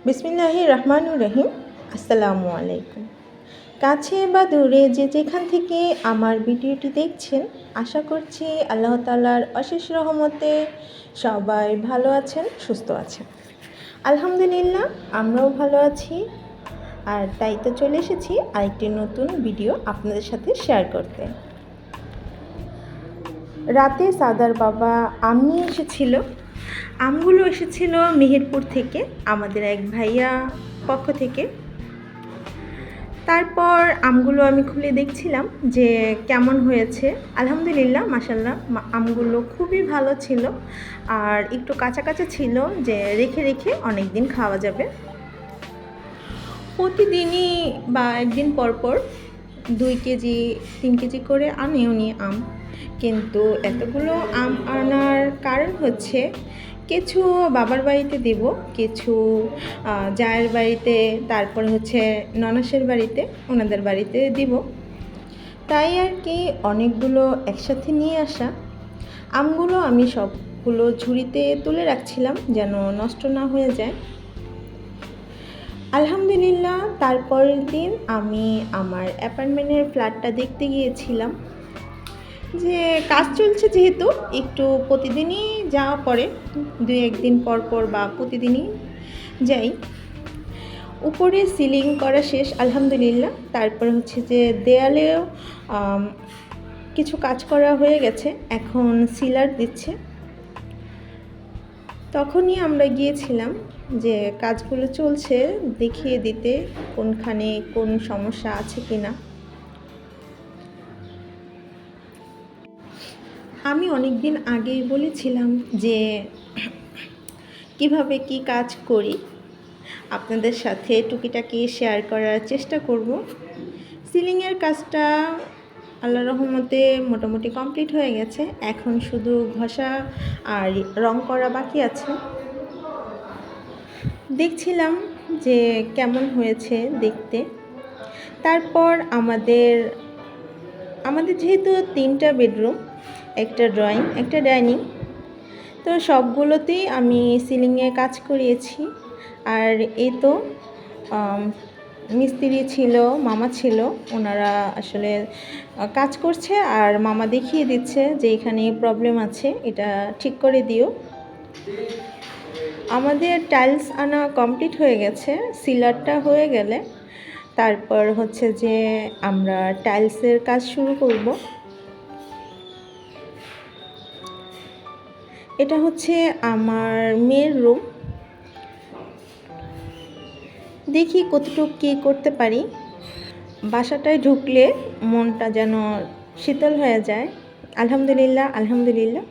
বিসমিল্লাহির রহমানির রহিম। আসসালামু আলাইকুম। কাছে বা দূরে যে যেখান থেকে আমার ভিডিওটি দেখছেন, আশা করছি আল্লাহ তাআলার অশেষ রহমতে সবাই ভালো আছেন, সুস্থ আছেন। আলহামদুলিল্লাহ, আমরাও ভালো আছি। আর তাই তো চলে এসেছি আরেকটি নতুন ভিডিও আপনাদের সাথে শেয়ার করতে। রাতে সাদার বাবা আম নিয়ে এসেছিল। আমগুলো এসেছিল মেহেরপুর থেকে, আমাদের এক ভাইয়া পক্ষ থেকে। তারপর আমগুলো আমি খুলে দেখছিলাম যে কেমন হয়েছে। আলহামদুলিল্লাহ, মাশাল্লাহ, আমগুলো খুবই ভালো ছিল আর একটু কাঁচা কাঁচা ছিল, যে রেখে রেখে অনেক দিন খাওয়া যাবে। প্রতিদিনই বা একদিন পর পর 2 কেজি 3 কেজি করে আনে উনি আম। কিন্তু এতগুলো আম আনার কারণ হচ্ছে, কিছু বাবার বাড়িতে দেব, কিছু জায়ের বাড়িতে, তারপরে হচ্ছে ননাসের বাড়িতে, ওনাদের বাড়িতে দিব। তাই আর কি অনেকগুলো একসাথে নিয়ে আসা। আমগুলো আমি সবগুলো ঝুড়িতে তুলে রাখছিলাম যেন নষ্ট না হয়ে যায়। আলহামদুলিল্লাহ, তারপরের দিন আমি আমার অ্যাপার্টমেন্টের ফ্ল্যাটটা দেখতে গিয়েছিলাম। যে কাজ চলছে যেহেতু একটু প্রতিদিনই যাওয়া পড়ে, 2-1 দিন পর পর বা প্রতিদিনই যাই। উপরে সিলিং করা শেষ আলহামদুলিল্লাহ। তারপরে হচ্ছে যে দেয়ালেও কিছু কাজ করা হয়ে গেছে, এখন সিলার দিচ্ছে। তখনই আমরা গিয়েছিলাম যে কাজগুলো চলছে দেখিয়ে দিতে, কোনখানে কোন সমস্যা আছে কিনা। আমি অনেক দিন আগেই বলেছিলাম যে কিভাবে কি কাজ করি আপনাদের সাথে টুকিটাকি শেয়ার করার চেষ্টা করব। সিলিংয়ের কাজটা আল্লাহর রহমতে মোটামুটি কমপ্লিট হয়ে গেছে, এখন শুধু ঘষা আর রং করা বাকি আছে। দেখছিলাম যে কেমন হয়েছে দেখতে। তারপর আমাদের যেহেতু 3টা বেডরুম, একটা ড্রয়িং, একটা ডাইনিং, তো সবগুলোতেই আমি সিলিংয়ে কাজ করিয়েছি। আর এই তো মিস্ত্রি ছিল, মামা ছিল, ওনারা আসলে কাজ করছে আর মামা দেখিয়ে দিচ্ছে যে এখানে প্রবলেম আছে, এটা ঠিক করে দিও। আমাদের টাইলস আনা কমপ্লিট হয়ে গেছে। সিলারটা হয়ে গেলে তারপর হচ্ছে যে আমরা টাইলসের কাজ শুরু করব। এটা হচ্ছে আমার মেয়ের রুম। দেখি কতটুকু কী করতে পারি। বাসাটায় ঢুকলে মনটা যেন শীতল হয়ে যায়। আলহামদুলিল্লাহ, আলহামদুলিল্লাহ।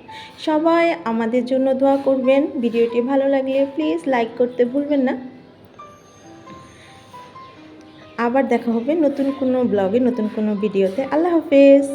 সবাই আমাদের জন্য দোয়া করবেন। ভিডিওটি ভালো লাগলে প্লিজ লাইক করতে ভুলবেন না। আবার দেখা হবে নতুন কোনো ব্লগে, নতুন কোনো ভিডিওতে। আল্লাহ হাফেজ।